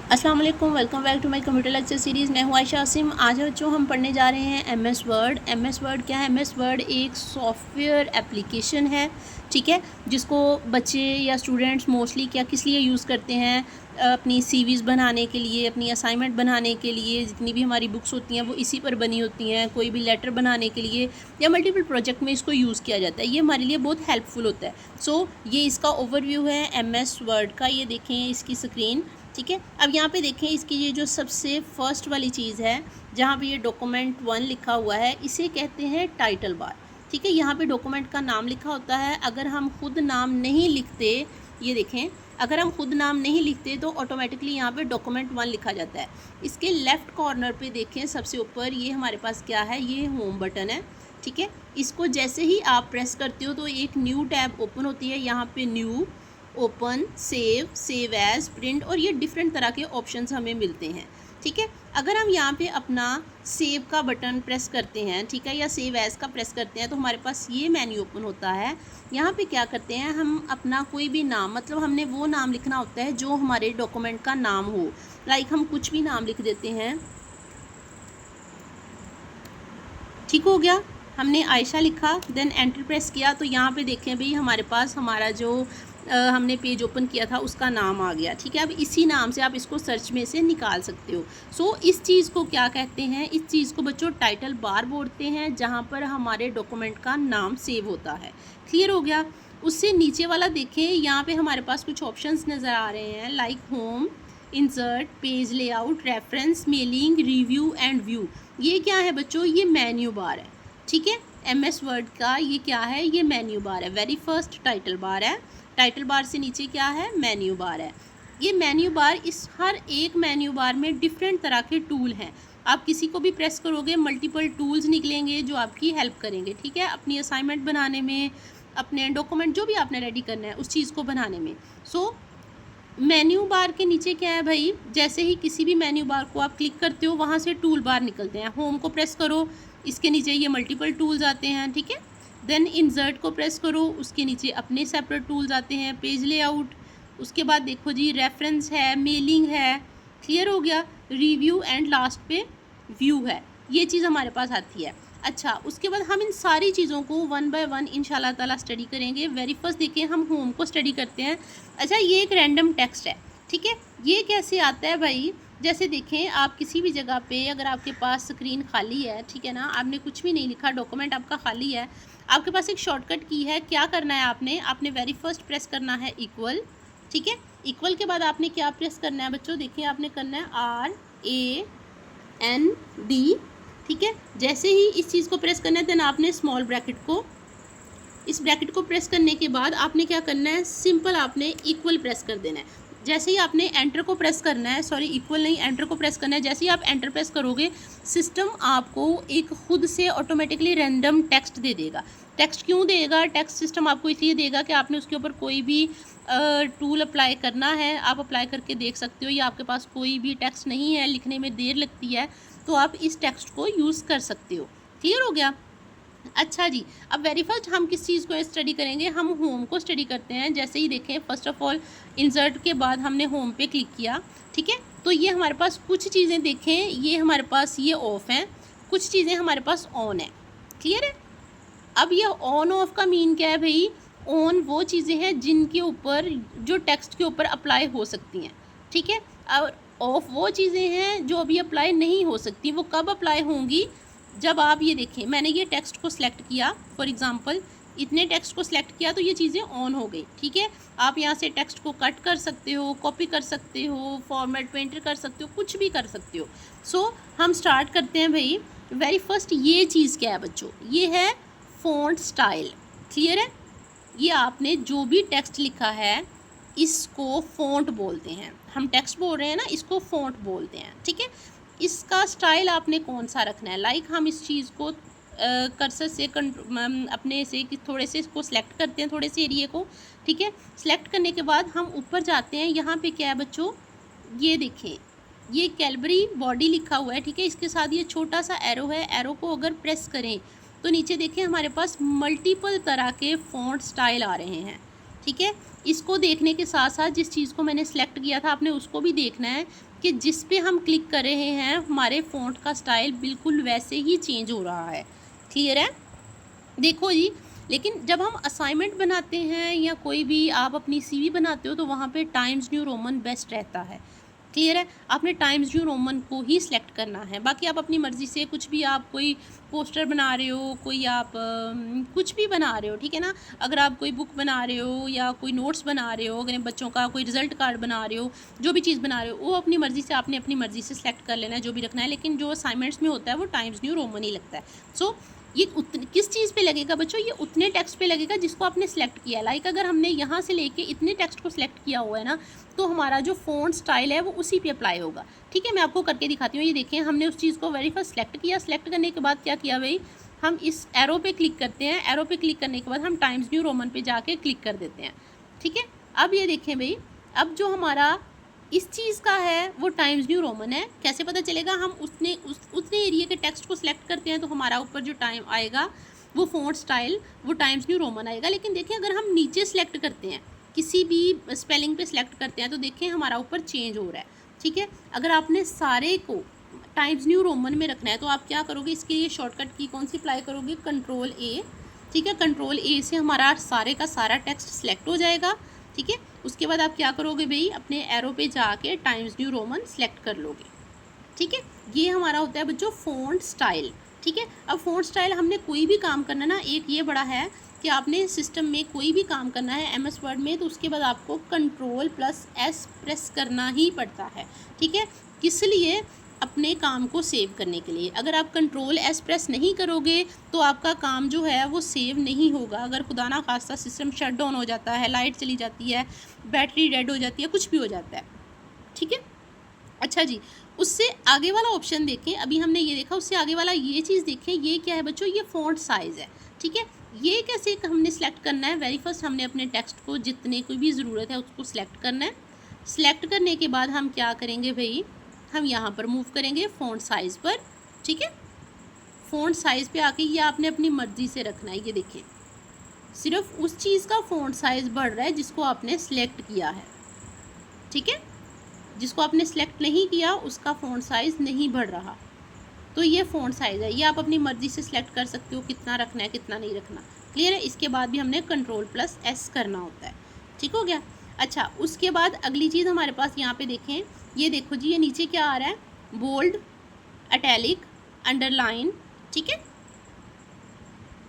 अस्सलाम वालेकुम, welcome back to my computer lecture series. मैं हूँ आयशा आसिम। आज बच्चों हम पढ़ने जा रहे हैं एमएस वर्ड। एमएस वर्ड क्या है? एमएस वर्ड एक सॉफ्टवेयर एप्लीकेशन है, ठीक है, जिसको बच्चे या स्टूडेंट्स मोस्टली क्या किस लिए यूज़ करते हैं? अपनी सीवीज़ बनाने के लिए, अपनी असाइनमेंट बनाने के लिए। जितनी भी हमारी बुक्स होती हैं वो इसी पर बनी होती हैं। कोई भी लेटर बनाने के लिए या मल्टीपल प्रोजेक्ट में इसको यूज़ किया जाता है। ये हमारे लिए बहुत हेल्पफुल होता है। सो ये इसका ओवरव्यू है एमएस वर्ड का। ये देखें इसकी स्क्रीन, ठीक है। अब यहाँ पे देखें इसकी ये जो सबसे फर्स्ट वाली चीज़ है, जहाँ पे ये डॉक्यूमेंट 1 लिखा हुआ है, इसे कहते हैं टाइटल बार, ठीक है। यहाँ पे डॉक्यूमेंट का नाम लिखा होता है। अगर हम खुद नाम नहीं लिखते, ये देखें, अगर हम खुद नाम नहीं लिखते तो ऑटोमेटिकली यहाँ पे डॉक्यूमेंट 1 लिखा जाता है। इसके लेफ़्ट कॉर्नर पे देखें सबसे ऊपर, ये हमारे पास क्या है? ये होम बटन है, ठीक है। इसको जैसे ही आप प्रेस करते हो तो एक न्यू टैब ओपन होती है। यहाँ पे new, open, save, save as, print और ये डिफरेंट तरह के ऑप्शंस हमें मिलते हैं, ठीक है। अगर हम यहाँ पे अपना सेव का बटन प्रेस करते हैं, ठीक है, या सेव एज का प्रेस करते हैं तो हमारे पास ये मेन्यू ओपन होता है। यहाँ पे क्या करते हैं हम? अपना कोई भी नाम, मतलब हमने वो नाम लिखना होता है जो हमारे डॉक्यूमेंट का नाम हो। लाइक हम कुछ भी नाम लिख देते हैं, ठीक हो गया। हमने आयशा लिखा, देन एंटर प्रेस किया तो यहाँ पे देखें भाई हमारे पास हमारा जो हमने पेज ओपन किया था उसका नाम आ गया, ठीक है। अब इसी नाम से आप इसको सर्च में से निकाल सकते हो। सो इस चीज़ को क्या कहते हैं? इस चीज़ को बच्चों टाइटल बार बोलते हैं, जहाँ पर हमारे डॉक्यूमेंट का नाम सेव होता है। क्लियर हो गया? उससे नीचे वाला देखें, यहाँ पे हमारे पास कुछ ऑप्शंस नज़र आ रहे हैं, like home, insert, page layout, reference, mailing, review and view. ये क्या है बच्चों? ये मेन्यू बार है, ठीक है। एमएस वर्ड का ये क्या है? ये मेन्यू बार है। वेरी फर्स्ट टाइटल बार है, टाइटल बार से नीचे क्या है? मेन्यू बार है। ये मेन्यू बार, इस हर एक मेन्यू बार में डिफरेंट तरह के टूल हैं। आप किसी को भी प्रेस करोगे मल्टीपल टूल्स निकलेंगे जो आपकी हेल्प करेंगे, ठीक है, अपनी असाइनमेंट बनाने में, अपने डॉक्यूमेंट जो भी आपने रेडी करना है उस चीज़ को बनाने में। सो मेन्यू बार के नीचे क्या है भाई? जैसे ही किसी भी मेन्यू बार को आप क्लिक करते हो वहाँ से टूल बार निकलते हैं। होम को प्रेस करो, इसके नीचे ये मल्टीपल टूल्स आते हैं, ठीक है। देन इंसर्ट को प्रेस करो, उसके नीचे अपने सेपरेट टूल्स आते हैं, पेज लेआउट, उसके बाद देखो जी रेफरेंस है, मेलिंग है, क्लियर हो गया, रिव्यू एंड लास्ट पे व्यू है। ये चीज़ हमारे पास आती है। अच्छा, उसके बाद हम इन सारी चीज़ों को वन बाय वन इंशाल्लाह ताला स्टडी करेंगे। वेरी फर्स्ट देखिए हम होम को स्टडी करते हैं। अच्छा, ये एक रैंडम टेक्स्ट है, ठीक है। ये कैसे आता है भाई? जैसे देखें आप किसी भी जगह पे, अगर आपके पास स्क्रीन खाली है, ठीक है ना, आपने कुछ भी नहीं लिखा, डॉक्यूमेंट आपका खाली है, आपके पास एक शॉर्टकट की है। क्या करना है आपने वेरी फर्स्ट प्रेस करना है इक्वल, ठीक है। इक्वल के बाद आपने क्या प्रेस करना है बच्चों? देखिए आपने करना है RAND, ठीक है। जैसे ही इस चीज़ को प्रेस करना है देन आपने स्मॉल ब्रैकेट को, इस ब्रैकेट को प्रेस करने के बाद आपने क्या करना है? सिंपल आपने इक्वल प्रेस कर देना है। जैसे ही आपने एंटर को प्रेस करना है, सॉरी इक्वल नहीं, एंटर को प्रेस करना है। जैसे ही आप एंटर प्रेस करोगे सिस्टम आपको एक खुद से ऑटोमेटिकली रैंडम टेक्स्ट दे देगा। टेक्स्ट क्यों देगा? टेक्स्ट सिस्टम आपको इसलिए देगा कि आपने उसके ऊपर कोई भी टूल अप्लाई करना है, आप अप्लाई करके देख सकते हो, या आपके पास कोई भी टेक्स्ट नहीं है, लिखने में देर लगती है, तो आप इस टेक्स्ट को यूज़ कर सकते हो। क्लियर हो गया? अच्छा जी, अब वेरी फर्स्ट हम किस चीज़ को स्टडी करेंगे? हम होम को स्टडी करते हैं। जैसे ही देखें फर्स्ट ऑफ ऑल इंसर्ट के बाद हमने होम पे क्लिक किया, ठीक है, तो ये हमारे पास कुछ चीज़ें देखें, ये हमारे पास ये ऑफ हैं, कुछ चीज़ें हमारे पास ऑन है। क्लियर है? अब ये ऑन ऑफ का मीन क्या है भाई? ऑन वो चीज़ें हैं जिनके ऊपर, जो टेक्स्ट के ऊपर अप्लाई हो सकती हैं, ठीक है। और ऑफ वो चीज़ें हैं जो अभी अप्लाई नहीं हो सकती। वो कब अप्लाई होंगी? जब आप ये देखें, मैंने ये टेक्स्ट को सिलेक्ट किया, फॉर एग्जांपल इतने टेक्स्ट को सिलेक्ट किया तो ये चीज़ें ऑन हो गई, ठीक है। आप यहाँ से टेक्स्ट को कट कर सकते हो, कॉपी कर सकते हो, फॉर्मेट में एंटर कर सकते हो, कुछ भी कर सकते हो। सो हम स्टार्ट करते हैं भाई। वेरी फर्स्ट ये चीज़ क्या है बच्चों? ये है फ़ॉन्ट स्टाइल। क्लियर है? ये आपने जो भी टेक्स्ट लिखा है इसको फ़ॉन्ट बोलते हैं। हम टेक्स्ट बोल रहे हैं ना, इसको फ़ॉन्ट बोलते हैं, ठीक है। इसका स्टाइल आपने कौन सा रखना है? लाइक हम इस चीज़ को कर्सर से अपने से कि थोड़े से इसको सिलेक्ट करते हैं, थोड़े से एरिए को, ठीक है। सिलेक्ट करने के बाद हम ऊपर जाते हैं। यहाँ पे क्या है बच्चों? ये देखें, ये कैडबरी बॉडी लिखा हुआ है, ठीक है। इसके साथ ये छोटा सा एरो है, एरो को अगर प्रेस करें तो नीचे देखें हमारे पास मल्टीपल तरह के फ़ॉन्ट स्टाइल आ रहे हैं, ठीक है। इसको देखने के साथ साथ जिस चीज़ को मैंने सेलेक्ट किया था आपने उसको भी देखना है कि जिस पे हम क्लिक कर रहे हैं हमारे फ़ॉन्ट का स्टाइल बिल्कुल वैसे ही चेंज हो रहा है। क्लियर है? देखो जी, लेकिन जब हम असाइनमेंट बनाते हैं या कोई भी आप अपनी सीवी बनाते हो तो वहाँ पे टाइम्स न्यू रोमन बेस्ट रहता है। क्लियर है? आपने टाइम्स न्यू रोमन को ही सिलेक्ट करना है। बाकी आप अपनी मर्ज़ी से कुछ भी, आप कोई पोस्टर बना रहे हो, कोई आप कुछ भी बना रहे हो, ठीक है ना? अगर आप कोई बुक बना रहे हो या कोई नोट्स बना रहे हो, अगर बच्चों का कोई रिज़ल्ट कार्ड बना रहे हो, जो भी चीज़ बना रहे हो वो अपनी मर्ज़ी से, आपने अपनी मर्ज़ी से सिलेक्ट कर लेना है जो भी रखना है। लेकिन जो असाइनमेंट्स में होता है वो टाइम्स न्यू रोमन ही लगता है। सो ये किस चीज़ पे लगेगा बच्चों? ये उतने टेक्स्ट पे लगेगा जिसको आपने सेलेक्ट किया है। लाइक अगर हमने यहाँ से लेके इतने टेक्स्ट को सिलेक्ट किया हुआ है ना, तो हमारा जो फ़ॉन्ट स्टाइल है वो उसी पे अप्लाई होगा। ठीक है, मैं आपको करके दिखाती हूँ। ये देखिए, हमने उस चीज़ को वेरी फर्स्ट सेलेक्ट किया। सेलेक्ट करने के बाद क्या किया भाई, हम इस एरो पे क्लिक करते हैं। एरो पे क्लिक करने के बाद हम टाइम्स न्यू रोमन पे जाके क्लिक कर देते हैं। ठीक है, अब ये देखें भाई, अब जो हमारा इस चीज़ का है वो टाइम्स न्यू रोमन है। कैसे पता चलेगा? हम उतने एरिया के टेक्स्ट को सिलेक्ट करते हैं तो हमारा ऊपर जो टाइम आएगा वो फ़ॉन्ट स्टाइल वो टाइम्स न्यू रोमन आएगा। लेकिन देखिए, अगर हम नीचे सेलेक्ट करते हैं, किसी भी स्पेलिंग पे सेलेक्ट करते हैं, तो देखिए हमारा ऊपर चेंज हो रहा है। ठीक है, अगर आपने सारे को टाइम्स न्यू रोमन में रखना है तो आप क्या करोगे? इसके लिए शॉर्टकट की कौन सी अप्लाई करोगे? कंट्रोल ए। ठीक है, कंट्रोल ए से हमारा सारे का सारा टेक्स्ट सेलेक्ट हो जाएगा। ठीक है, उसके बाद आप क्या करोगे भाई, अपने एरो पे जाके टाइम्स न्यू रोमन सेलेक्ट कर लोगे। ठीक है, ये हमारा होता है बच्चों फ़ॉन्ट स्टाइल। ठीक है, अब फ़ॉन्ट स्टाइल हमने कोई भी काम करना ना, एक ये बड़ा है कि आपने सिस्टम में कोई भी काम करना है एमएस वर्ड में, तो उसके बाद आपको कंट्रोल+S प्रेस करना ही पड़ता है। ठीक है, किस लिए? अपने काम को सेव करने के लिए। अगर आप कंट्रोल+S प्रेस नहीं करोगे तो आपका काम जो है वो सेव नहीं होगा। अगर खुदा ना खास्ता सिस्टम शट डाउन हो जाता है, लाइट चली जाती है, बैटरी डेड हो जाती है, कुछ भी हो जाता है। ठीक है, अच्छा जी, उससे आगे वाला ऑप्शन देखें। अभी हमने ये देखा, उससे आगे वाला ये चीज़ देखें। ये क्या है बच्चों? ये फ़ॉन्ट साइज़ है। ठीक है, ये कैसे हमने सेलेक्ट करना है? वेरी फर्स्ट हमने अपने टेक्स्ट को जितने की भी ज़रूरत है उसको सेलेक्ट करना है। सेलेक्ट करने के बाद हम क्या करेंगे भाई, हम यहाँ पर मूव करेंगे फ़ॉन्ट साइज़ पर। ठीक है, फ़ॉन्ट साइज़ पे आके ये आपने अपनी मर्ज़ी से रखना है। ये देखिए, सिर्फ उस चीज़ का फ़ॉन्ट साइज़ बढ़ रहा है जिसको आपने सेलेक्ट किया है। ठीक है, जिसको आपने सेलेक्ट नहीं किया उसका फ़ॉन्ट साइज़ नहीं बढ़ रहा। तो ये फ़ॉन्ट साइज़ है, ये आप अपनी मर्ज़ी से सिलेक्ट कर सकते हो कितना रखना है, कितना नहीं रखना। क्लियर है? इसके बाद भी हमने कंट्रोल+S करना होता है। ठीक हो गया? अच्छा, उसके बाद अगली चीज़ हमारे पास यहाँ पे देखें, ये देखो जी, ये नीचे क्या आ रहा है? Bold, italic, underline. ठीक है,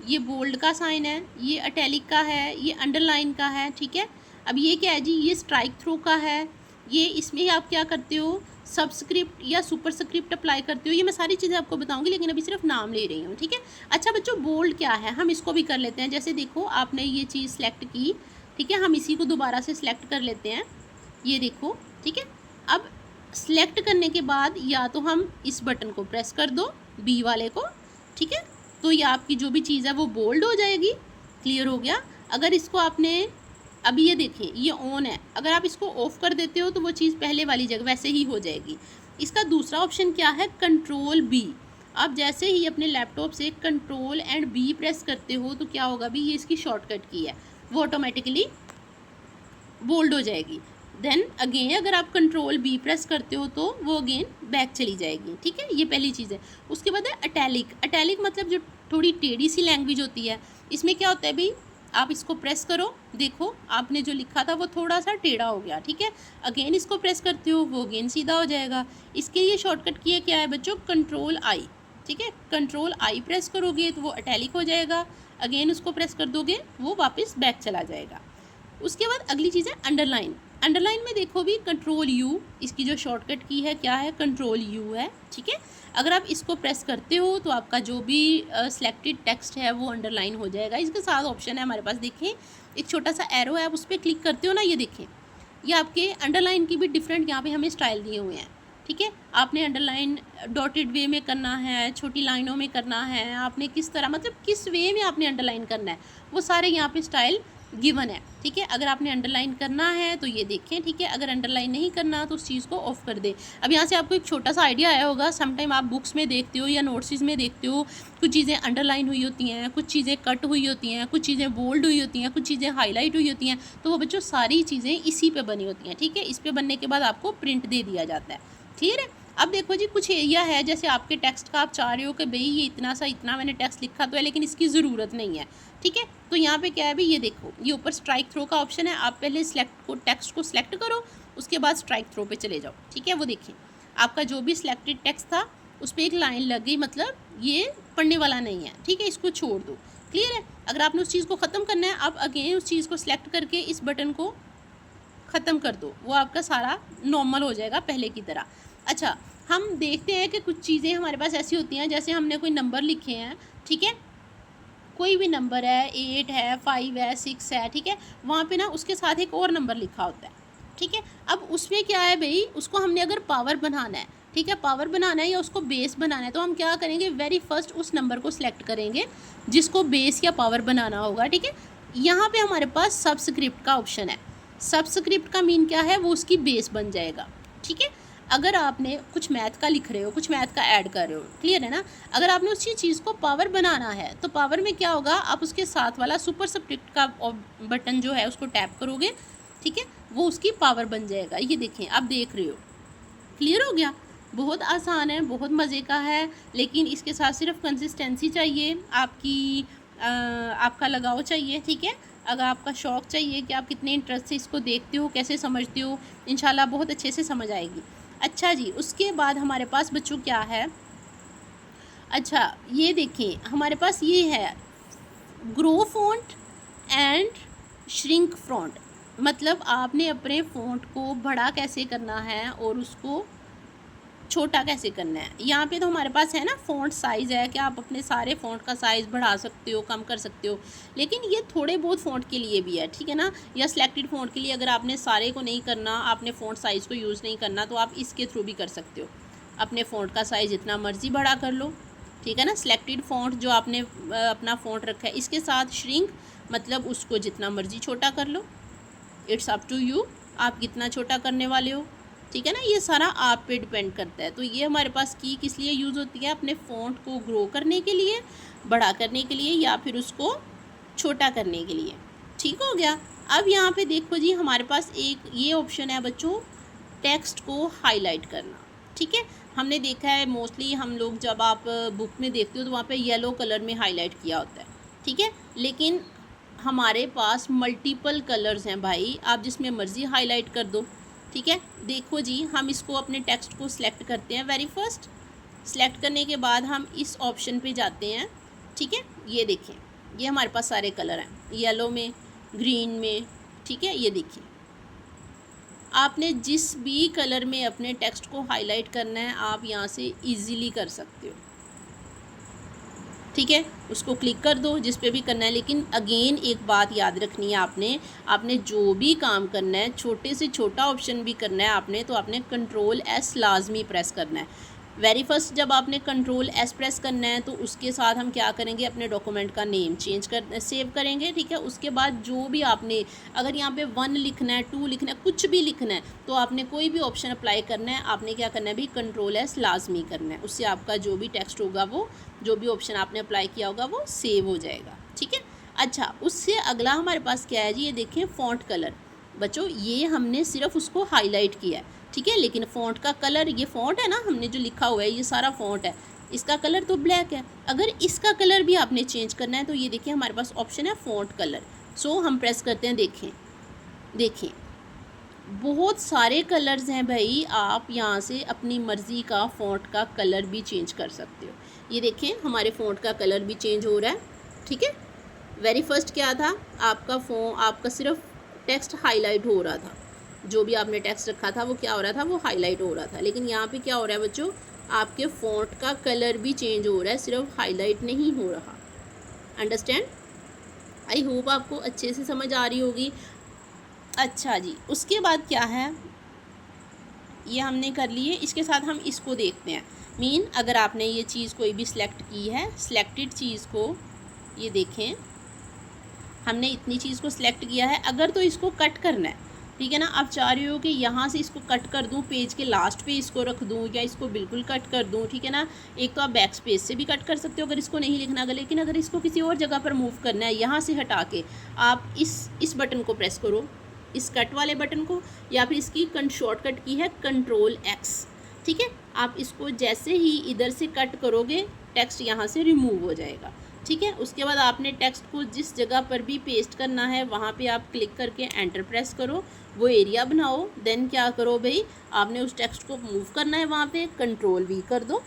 ये बोल्ड का साइन है, ये इटैलिक का है, ये अंडरलाइन का है। ठीक है, अब ये क्या है जी? ये स्ट्राइक थ्रू का है। ये इसमें आप क्या करते हो? सबस्क्रिप्ट या सुपरस्क्रिप्ट अप्लाई करते हो। ये मैं सारी चीज़ें आपको बताऊंगी, लेकिन अभी सिर्फ नाम ले रही हूँ। ठीक है, अच्छा बच्चों, बोल्ड क्या है? हम इसको भी कर लेते हैं। जैसे देखो, आपने ये चीज़ सेलेक्ट की, ठीक है, हम इसी को दोबारा से सिलेक्ट कर लेते हैं। ये देखो, ठीक है, अब सेलेक्ट करने के बाद या तो हम इस बटन को प्रेस कर दो, बी वाले को। ठीक है, तो ये आपकी जो भी चीज़ है वो बोल्ड हो जाएगी। क्लियर हो गया? अगर इसको आपने, अभी ये देखिए ये ऑन है, अगर आप इसको ऑफ़ कर देते हो तो वो चीज़ पहले वाली जगह वैसे ही हो जाएगी। इसका दूसरा ऑप्शन क्या है? Control B. आप जैसे ही अपने लैपटॉप से कंट्रोल एंड बी प्रेस करते हो तो क्या होगा भी, ये इसकी शॉर्टकट की है, वो ऑटोमेटिकली बोल्ड हो जाएगी। देन अगेन अगर आप कंट्रोल बी प्रेस करते हो तो वो अगेन बैक चली जाएगी। ठीक है, ये पहली चीज़ है। उसके बाद है अटैलिक। अटैलिक मतलब जो थोड़ी टेढ़ी सी लैंग्वेज होती है, इसमें क्या होता है भाई, आप इसको प्रेस करो, देखो आपने जो लिखा था वो थोड़ा सा टेढ़ा हो गया। ठीक है, अगेन इसको प्रेस करते हो वो अगेन सीधा हो जाएगा। इसके लिए शॉर्टकट किया क्या है बच्चों? Control I. ठीक है, कंट्रोल आई प्रेस करोगे तो वो अटैलिक हो जाएगा, अगेन उसको प्रेस कर दोगे वो वापस बैक चला जाएगा। उसके बाद अगली चीज़ है अंडरलाइन। अंडरलाइन में देखो भी कंट्रोल यू, इसकी जो शॉर्टकट की है क्या है? कंट्रोल यू है। ठीक है, अगर आप इसको प्रेस करते हो तो आपका जो भी सिलेक्टेड टेक्स्ट है वो अंडरलाइन हो जाएगा। इसके साथ ऑप्शन है हमारे पास, देखें एक छोटा सा एरो है, आप उस पर क्लिक करते हो ना, ये देखें ये आपके अंडरलाइन की भी डिफरेंट यहाँ पे हमें स्टाइल दिए हुए हैं। ठीक है, आपने अंडरलाइन डॉटेड वे में करना है, छोटी लाइनों में करना है, आपने किस तरह, मतलब किस वे में आपने अंडरलाइन करना है, वो सारे यहाँ पे स्टाइल गिवन है। ठीक है, अगर आपने अंडरलाइन करना है तो ये देखें। ठीक है, अगर अंडरलाइन नहीं करना तो उस चीज़ को ऑफ कर दे। अब यहाँ से आपको एक छोटा सा आइडिया आया होगा, समटाइम आप बुक्स में देखते हो या नोट्स में देखते हो, कुछ चीज़ें अंडरलाइन हुई होती हैं, कुछ चीज़ें कट हुई होती हैं, कुछ चीज़ें बोल्ड हुई होती हैं, कुछ चीज़ें हाईलाइट हुई होती हैं। तो वो बच्चों सारी चीज़ें इसी पे बनी होती हैं। ठीक है, इस पे बनने के बाद आपको प्रिंट दे दिया जाता है। क्लियर है। अब देखो जी, कुछ एरिया है जैसे आपके टेक्स्ट का आप चाह रहे हो कि भाई ये इतना मैंने टेक्स्ट लिखा तो है लेकिन इसकी ज़रूरत नहीं है, ठीक है। तो यहाँ पे क्या है भाई, ये देखो ये ऊपर स्ट्राइक थ्रो का ऑप्शन है। आप पहले टेक्स्ट को सिलेक्ट करो, उसके बाद स्ट्राइक थ्रो पे चले जाओ, ठीक है। वो देखिए आपका जो भी सिलेक्टेड टेक्स्ट था उस पर एक लाइन लग गई, मतलब ये पढ़ने वाला नहीं है, ठीक है, इसको छोड़ दो। क्लियर है। अगर आपने उस चीज़ को ख़त्म करना है, आप अगेन उस चीज़ को सिलेक्ट करके इस बटन को ख़त्म कर दो, वो आपका सारा नॉर्मल हो जाएगा पहले की तरह। अच्छा, हम देखते हैं कि कुछ चीज़ें हमारे पास ऐसी होती हैं, जैसे हमने कोई नंबर लिखे हैं, ठीक है, कोई भी नंबर है, 8 है, 5 है, 6 है, ठीक है, वहाँ पे ना उसके साथ एक और नंबर लिखा होता है, ठीक है। अब उसमें क्या है भाई, उसको हमने अगर पावर बनाना है, ठीक है, पावर बनाना है या उसको बेस बनाना है, तो हम क्या करेंगे, वेरी फर्स्ट उस नंबर को सिलेक्ट करेंगे जिसको बेस या पावर बनाना होगा, ठीक है। यहाँ पे हमारे पास सबस्क्रिप्ट का ऑप्शन है। सबस्क्रिप्ट का मीन क्या है, वो उसकी बेस बन जाएगा, ठीक है। अगर आपने कुछ मैथ का लिख रहे हो, कुछ मैथ का ऐड कर रहे हो, क्लियर है ना, अगर आपने उसी चीज़ को पावर बनाना है तो पावर में क्या होगा, आप उसके साथ वाला सुपरस्क्रिप्ट का बटन जो है उसको टैप करोगे, ठीक है, वो उसकी पावर बन जाएगा। ये देखें, आप देख रहे हो, क्लियर हो गया। बहुत आसान है, बहुत मज़े का है, लेकिन इसके साथ सिर्फ कंसिस्टेंसी चाहिए, आपका लगाव चाहिए, ठीक है। अगर आपका शौक़ चाहिए कि आप कितने इंटरेस्ट से इसको देखते हो, कैसे समझते हो, इंशाल्लाह बहुत अच्छे से समझ आएगी। अच्छा जी, उसके बाद हमारे पास बच्चों क्या है, अच्छा ये देखें हमारे पास ये है grow font and shrink font, मतलब आपने अपने फ़ॉन्ट को बड़ा कैसे करना है और उसको छोटा कैसे करना है। यहाँ पे तो हमारे पास है ना फ़ॉन्ट साइज़ है कि आप अपने सारे फ़ॉन्ट का साइज़ बढ़ा सकते हो, कम कर सकते हो, लेकिन ये थोड़े बहुत फ़ॉन्ट के लिए भी है, ठीक है ना, या सिलेक्टेड फ़ॉन्ट के लिए। अगर आपने सारे को नहीं करना, आपने फ़ॉन्ट साइज़ को यूज़ नहीं करना, तो आप इसके थ्रू भी कर सकते हो। अपने फ़ॉन्ट का साइज़ जितना मर्ज़ी बड़ा कर लो, ठीक है ना। सिलेक्टेड फ़ॉन्ट जो आपने अपना फ़ॉन्ट रखा है, इसके साथ श्रिंक मतलब उसको जितना मर्ज़ी छोटा कर लो, इट्स अप टू यू, आप कितना छोटा करने वाले हो, ठीक है ना, ये सारा आप पे डिपेंड करता है। तो ये हमारे पास की किस लिए यूज़ होती है, अपने फ़ॉन्ट को ग्रो करने के लिए, बड़ा करने के लिए, या फिर उसको छोटा करने के लिए, ठीक हो गया। अब यहाँ पे देखो जी, हमारे पास एक ये ऑप्शन है बच्चों, टेक्स्ट को हाईलाइट करना, ठीक है। हमने देखा है मोस्टली हम लोग जब आप बुक में देखते हो तो वहाँ पे येलो कलर में हाईलाइट किया होता है, ठीक है, लेकिन हमारे पास मल्टीपल कलर्स हैं भाई, आप जिसमें मर्ज़ी हाईलाइट कर दो, ठीक है। देखो जी, हम इसको अपने टेक्स्ट को सिलेक्ट करते हैं। वेरी फर्स्ट सिलेक्ट करने के बाद हम इस ऑप्शन पे जाते हैं, ठीक है। ये देखें, ये हमारे पास सारे कलर हैं, येलो में, ग्रीन में, ठीक है। ये देखिए, आपने जिस भी कलर में अपने टेक्स्ट को हाईलाइट करना है, आप यहाँ से इजीली कर सकते हो, ठीक है। उसको क्लिक कर दो जिस पे भी करना है, लेकिन अगेन एक बात याद रखनी है, आपने जो भी काम करना है, छोटे से छोटा ऑप्शन भी करना है आपने, तो आपने Ctrl+S लाजमी प्रेस करना है। वेरी फर्स्ट जब आपने Ctrl+S प्रेस करना है तो उसके साथ हम क्या करेंगे, अपने डॉक्यूमेंट का नेम सेव करेंगे, ठीक है। उसके बाद जो भी आपने, अगर यहाँ पे 1 लिखना है, 2 लिखना है, कुछ भी लिखना है, तो आपने कोई भी ऑप्शन अप्लाई करना है, आपने क्या करना है भी, Ctrl+S लाजमी करना है। उससे आपका जो भी टेक्स्ट होगा, वो जो भी ऑप्शन आपने अप्लाई किया होगा वो सेव हो जाएगा, ठीक है। अच्छा, उससे अगला हमारे पास क्या है जी, ये देखें फ़ॉन्ट कलर। बच्चों ये हमने सिर्फ उसको हाईलाइट किया है, ठीक है, लेकिन फ़ॉन्ट का कलर, ये फ़ॉन्ट है ना, हमने जो लिखा हुआ है ये सारा फ़ॉन्ट है, इसका कलर तो ब्लैक है। अगर इसका कलर भी आपने चेंज करना है तो ये देखिए हमारे पास ऑप्शन है फ़ॉन्ट कलर। सो हम प्रेस करते हैं, देखें बहुत सारे कलर्स हैं भाई, आप यहाँ से अपनी मर्ज़ी का फ़ॉन्ट का कलर भी चेंज कर सकते हो। ये देखें हमारे फ़ॉन्ट का कलर भी चेंज हो रहा है, ठीक है। वेरी फर्स्ट क्या था, आपका सिर्फ टेक्स्ट हाईलाइट हो रहा था, जो भी आपने टेक्स्ट रखा था वो क्या हो रहा था, वो हाईलाइट हो रहा था। लेकिन यहाँ पे क्या हो रहा है बच्चों, आपके फ़ॉन्ट का कलर भी चेंज हो रहा है, सिर्फ हाईलाइट नहीं हो रहा। अंडरस्टैंड? आई होप आपको अच्छे से समझ आ रही होगी। अच्छा जी, उसके बाद क्या है, ये हमने कर लिए, इसके साथ हम इसको देखते हैं। मीन अगर आपने ये चीज़ कोई भी सिलेक्ट की है, सिलेक्टेड चीज़ को, ये देखें हमने इतनी चीज़ को सिलेक्ट किया है, अगर तो इसको कट करना है, ठीक है ना, आप चाह रहे हो कि यहाँ से इसको कट कर दूँ, पेज के लास्ट पे इसको रख दूँ, या इसको बिल्कुल कट कर दूँ, ठीक है ना। एक तो आप बैक स्पेस से भी कट कर सकते हो अगर इसको नहीं लिखना, लेकिन अगर इसको किसी और जगह पर मूव करना है, यहाँ से हटा के आप इस बटन को प्रेस करो, इस कट वाले बटन को, या फिर इसकी शॉर्टकट की है Ctrl+X, ठीक है। आप इसको जैसे ही इधर से कट करोगे टेक्स्ट यहाँ से रिमूव हो जाएगा, ठीक है। उसके बाद आपने टेक्स्ट को जिस जगह पर भी पेस्ट करना है वहाँ पे आप क्लिक करके एंटर प्रेस करो, वो एरिया बनाओ। देन क्या करो भाई, आपने उस टेक्स्ट को मूव करना है, वहाँ पे कंट्रोल वी कर दो,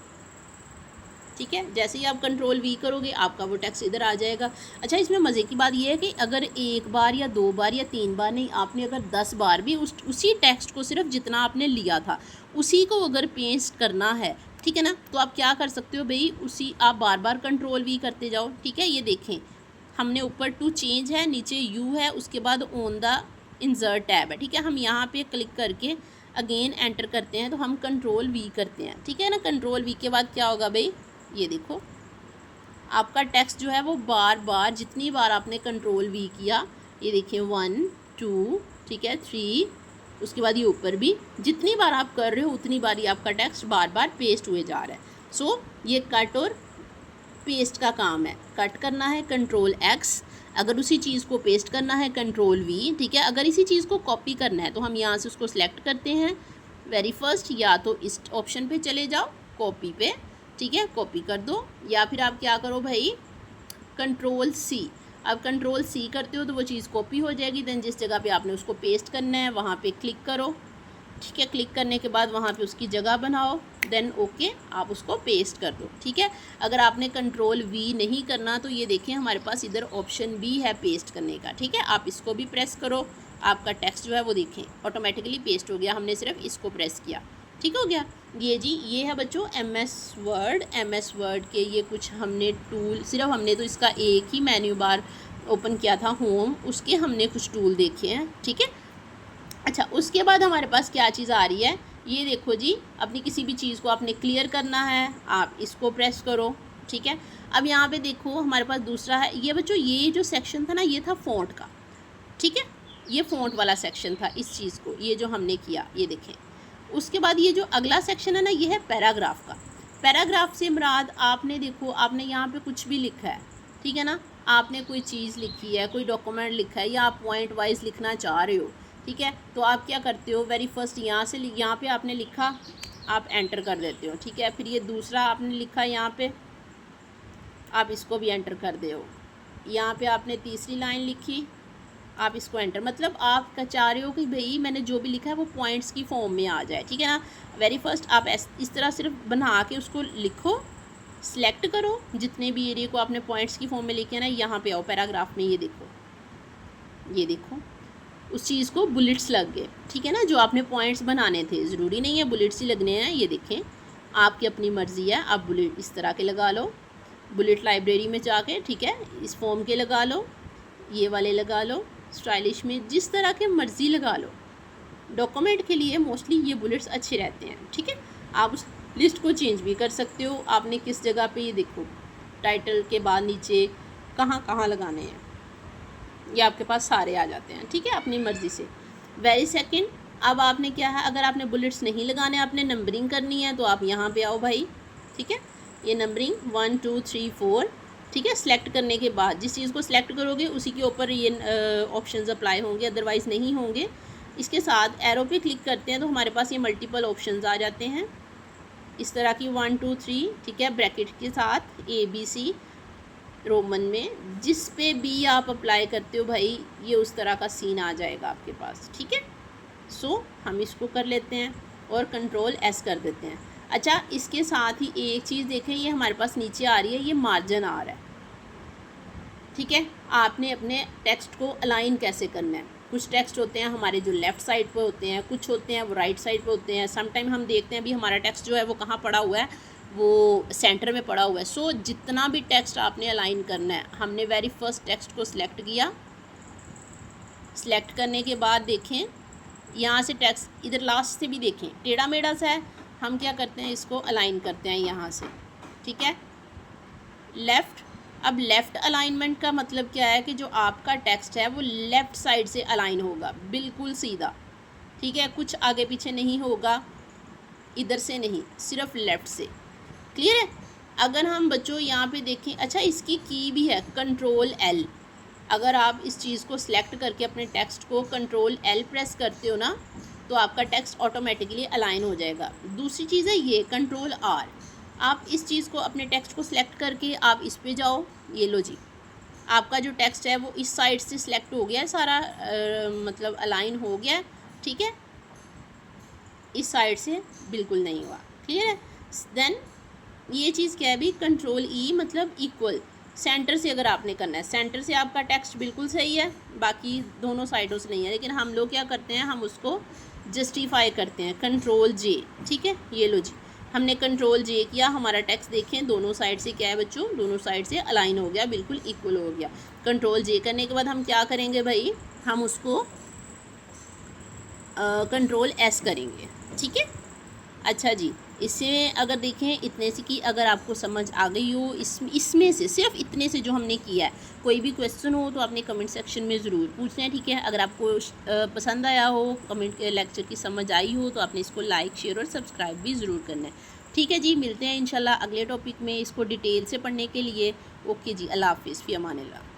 ठीक है। जैसे ही आप कंट्रोल वी करोगे आपका वो टेक्स्ट इधर आ जाएगा। अच्छा, इसमें मज़े की बात यह है कि अगर एक बार या 2 बार या 3 बार नहीं, आपने अगर 10 बार भी उसी टेक्स्ट को सिर्फ जितना आपने लिया था उसी को अगर पेस्ट करना है, ठीक है ना, तो आप क्या कर सकते हो भाई, उसी आप बार बार कंट्रोल वी करते जाओ, ठीक है। ये देखें, हमने ऊपर टू चेंज है, नीचे यू है, उसके बाद ऑन द इंसर्ट टैब है, ठीक है। हम यहाँ पे क्लिक करके अगेन एंटर करते हैं तो हम कंट्रोल वी करते हैं, ठीक है ना। कंट्रोल वी के बाद क्या होगा भाई, ये देखो आपका टेक्स्ट जो है वो बार बार, जितनी बार आपने कंट्रोल वी किया, ये देखिए 1 2, ठीक है, 3, उसके बाद ये ऊपर भी, जितनी बार आप कर रहे हो उतनी बार ही आपका टेक्स्ट बार बार पेस्ट हुए जा रहा है। सो ये कट और पेस्ट का काम है। कट करना है कंट्रोल एक्स, अगर उसी चीज़ को पेस्ट करना है कंट्रोल वी, ठीक है। अगर इसी चीज़ को कॉपी करना है तो हम यहाँ से उसको सिलेक्ट करते हैं वेरी फर्स्ट, या तो इस ऑप्शन पे चले जाओ कॉपी पे, ठीक है, कॉपी कर दो, या फिर आप क्या करो भाई, कंट्रोल सी। अब कंट्रोल सी करते हो तो वो चीज़ कॉपी हो जाएगी। देन जिस जगह पे आपने उसको पेस्ट करना है वहाँ पे क्लिक करो, ठीक है। क्लिक करने के बाद वहाँ पे उसकी जगह बनाओ, देन ओके, आप उसको पेस्ट कर दो, ठीक है। अगर आपने कंट्रोल वी नहीं करना तो ये देखें हमारे पास इधर ऑप्शन भी है पेस्ट करने का, ठीक है। आप इसको भी प्रेस करो, आपका टेक्स्ट जो है वो देखें ऑटोमेटिकली पेस्ट हो गया, हमने सिर्फ इसको प्रेस किया, ठीक हो गया। ये जी, ये है बच्चों एमएस वर्ड के ये कुछ हमने टूल, सिर्फ हमने तो इसका एक ही मेन्यू बार ओपन किया था होम, उसके हमने कुछ टूल देखे हैं, ठीक है। अच्छा, उसके बाद हमारे पास क्या चीज़ आ रही है, ये देखो जी, अपनी किसी भी चीज़ को आपने क्लियर करना है, आप इसको प्रेस करो, ठीक है। अब यहाँ पे देखो हमारे पास दूसरा है, ये बच्चों ये जो सेक्शन था ना ये था फ़ॉन्ट का, ठीक है, ये फ़ॉन्ट वाला सेक्शन था इस चीज़ को, ये जो हमने किया, ये देखें। उसके बाद ये जो अगला सेक्शन है ना ये है पैराग्राफ का। पैराग्राफ से मुराद आपने देखो, आपने यहाँ पे कुछ भी लिखा है, ठीक है ना, आपने कोई चीज़ लिखी है, कोई डॉक्यूमेंट लिखा है, या आप पॉइंट वाइज लिखना चाह रहे हो, ठीक है, तो आप क्या करते हो, वेरी फर्स्ट यहाँ से यहाँ पे आपने लिखा, आप एंटर कर देते हो, ठीक है। फिर ये दूसरा आपने लिखा यहाँ पे, आप इसको भी एंटर कर दे हो। यहाँ पे आपने तीसरी लाइन लिखी, आप इसको एंटर, मतलब आप चाह रहे हो कि भाई मैंने जो भी लिखा है वो पॉइंट्स की फॉर्म में आ जाए, ठीक है ना। वेरी फर्स्ट आप इस तरह सिर्फ बना के उसको लिखो, सिलेक्ट करो जितने भी एरिया को आपने पॉइंट्स की फॉर्म में लिखे ना, यहाँ पे आओ पैराग्राफ में, ये देखो, ये देखो उस चीज़ को बुलेट्स लग गए, ठीक है ना। जो आपने पॉइंट्स बनाने थे, ज़रूरी नहीं है बुलेट्स ही लगने हैं, ये देखें आपकी अपनी मर्ज़ी है, आप बुलेट इस तरह के लगा लो, बुलेट लाइब्रेरी में जाके, ठीक है, इस फॉर्म के लगा लो, ये वाले लगा लो, स्टाइलिश में जिस तरह के मर्ज़ी लगा लो। डॉक्यूमेंट के लिए मोस्टली ये बुलेट्स अच्छे रहते हैं, ठीक है। आप उस लिस्ट को चेंज भी कर सकते हो, आपने किस जगह पे, ये देखो टाइटल के बाद नीचे कहाँ कहाँ लगाने हैं, ये आपके पास सारे आ जाते हैं, ठीक है, अपनी मर्ज़ी से। वेरी सेकंड, अब आपने क्या है, अगर आपने बुलेट्स नहीं लगाने, आपने नंबरिंग करनी है तो आप यहाँ पे आओ भाई, ठीक है, ये नंबरिंग 1 2 3 4, ठीक है। सेलेक्ट करने के बाद जिस चीज़ को सिलेक्ट करोगे उसी के ऊपर ये ऑप्शंस अप्लाई होंगे, अदरवाइज़ नहीं होंगे। इसके साथ एरो पे क्लिक करते हैं तो हमारे पास ये मल्टीपल ऑप्शंस आ जाते हैं इस तरह की 1 2 3, ठीक है, ब्रैकेट के साथ ABC रोमन में, जिस पे भी आप अप्लाई करते हो भाई ये उस तरह का सीन आ जाएगा आपके पास, ठीक है। सो हम इसको कर लेते हैं और कंट्रोल S कर देते हैं। अच्छा, इसके साथ ही एक चीज़ देखें, ये हमारे पास नीचे आ रही है, ये मार्जिन आ रहा है, ठीक है। आपने अपने टेक्स्ट को अलाइन कैसे करना है, कुछ टेक्स्ट होते हैं हमारे जो लेफ़्ट साइड पे होते हैं, कुछ होते हैं वो राइट साइड पे होते हैं। समटाइम हम देखते हैं अभी हमारा टेक्स्ट जो है वो कहाँ पड़ा हुआ है, वो सेंटर में पड़ा हुआ है। सो जितना भी टेक्स्ट आपने अलाइन करना है, हमने वेरी फर्स्ट टेक्स्ट को सिलेक्ट किया, सिलेक्ट करने के बाद देखें यहाँ से टेक्स्ट इधर लास्ट से भी देखें टेढ़ा मेढ़ा सा है, हम क्या करते हैं इसको अलाइन करते हैं यहाँ से, ठीक है, लेफ़्ट। अब लेफ़्ट अलाइनमेंट का मतलब क्या है कि जो आपका टेक्स्ट है वो लेफ़्ट साइड से अलाइन होगा, बिल्कुल सीधा, ठीक है, कुछ आगे पीछे नहीं होगा, इधर से नहीं, सिर्फ लेफ़्ट से, क्लियर है। अगर हम बच्चों यहाँ पे देखें, अच्छा इसकी की भी है कंट्रोल L, अगर आप इस चीज़ को सिलेक्ट करके अपने टेक्स्ट को कंट्रोल L प्रेस करते हो ना तो आपका टेक्स्ट ऑटोमेटिकली अलाइन हो जाएगा। दूसरी चीज़ है ये कंट्रोल आर, आप इस चीज़ को अपने टेक्स्ट को सिलेक्ट करके आप इस पे जाओ, ये लो जी, आपका जो टेक्स्ट है वो इस साइड से सिलेक्ट हो गया है सारा, मतलब अलाइन हो गया है, ठीक है, इस साइड से बिल्कुल नहीं हुआ, क्लियर है। देन ये चीज़ क्या है भी, कंट्रोल ई मतलब इक्वल, सेंटर से अगर आपने करना है, सेंटर से आपका टेक्स्ट बिल्कुल सही है, बाकी दोनों साइडों से नहीं है, लेकिन हम लोग क्या करते हैं, हम उसको जस्टिफाई करते हैं, कंट्रोल जे, ठीक है, ये लो जी, हमने कंट्रोल जे किया, हमारा टेक्स्ट देखें दोनों साइड से क्या है बच्चों, दोनों साइड से अलाइन हो गया, बिल्कुल इक्वल हो गया। कंट्रोल जे करने के बाद हम क्या करेंगे भाई, हम उसको कंट्रोल एस करेंगे, ठीक है। अच्छा जी, इससे अगर देखें इतने से कि अगर आपको समझ आ गई हो, इसमें से सिर्फ इतने से जो हमने किया है, कोई भी क्वेश्चन हो तो आपने कमेंट सेक्शन में ज़रूर पूछना है, ठीक है। अगर आपको पसंद आया हो, कमेंट लेक्चर की समझ आई हो, तो आपने इसको लाइक शेयर और सब्सक्राइब भी ज़रूर करना है, ठीक है जी। मिलते हैं इंशाल्लाह अगले टॉपिक में इसको डिटेल से पढ़ने के लिए। ओके जी, अल्लाह हाफिज़, फ़ी अमानिल्लाह।